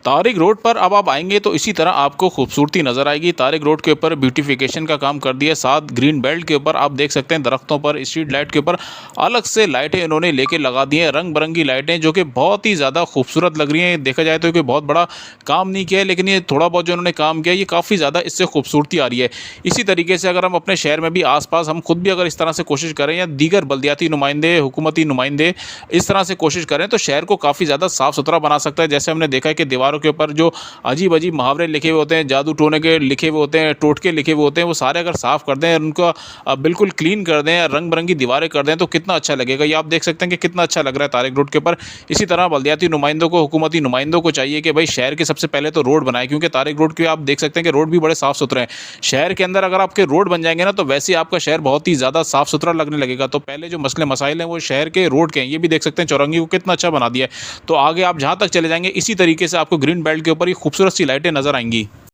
Tariq road पर अब आप आएंगे तो इसी तरह आपको खूबसूरती नज़र आएगी। तारिक रोड के ऊपर ब्यूटिफिकेशन का काम कर दिया। साथ ग्रीन बेल्ट के ऊपर आप देख सकते हैं दरख्तों पर, स्ट्रीट लाइट के ऊपर अलग से लाइटें इन्होंने लेके लगा दी हैं, रंग बिरंगी लाइटें जो कि बहुत ही ज़्यादा खूबसूरत लग रही हैं। देखा जाए तो कोई बहुत बड़ा काम नहीं किया है, लेकिन ये थोड़ा बहुत जो उन्होंने काम किया है ये काफ़ी ज़्यादा इससे खूबसूरती आ रही है। इसी तरीके से अगर हम अपने शहर में भी आस-पास हम खुद भी अगर इस तरह से कोशिश करें, या दीगर बल्दियाती नुमाइंदे, हुकूमती नुमाइंदे इस तरह से कोशिश करें, तो शहर को काफ़ी ज़्यादा साफ़ सुथरा बना सकता है। जैसे हमने देखा है कि दीवारों के ऊपर जो अजीब-अजीब मुहावरे लिखे हुए होते हैं, जादू टोने के लिखे हुए होते हैं, टोटके लिखे हुए होते हैं, वो सारे अगर साफ़ कर दें, उनको बिल्कुल क्लीन कर दें, रंग-बिरंगी दीवारें कर दें, तो कितना अच्छा लगेगा। ये आप देख सकते हैं कि कितना अच्छा लग रहा है तारिक रोड के ऊपर। इसी तरह बल्दियाती नुमाइंदों को, हुकूमती नुमाइंदों को चाहिए कि भाई शहर के सबसे पहले तो रोड बनाएँ, क्योंकि तारिक रोड के आप देख सकते हैं कि रोड भी बड़े साफ़-सुथरे हैं। शहर के अंदर अगर आपके रोड बन जाएँगे ना, तो वैसे ही आपका शहर बहुत ही ज़्यादा साफ़-सुथरा लगने लगेगा। तो पहले जो मसले मसाइल हैं, वो शहर के रोड के हैं। ये भी देख सकते हैं चौरंगी को कितना अच्छा बना दिया है। तो आगे आप जहाँ तक चले जाएँगे, इसी तरीके से आपको ग्रीन बेल्ट के ऊपर ये खूबसूरत सी लाइटें नज़र आएँगी।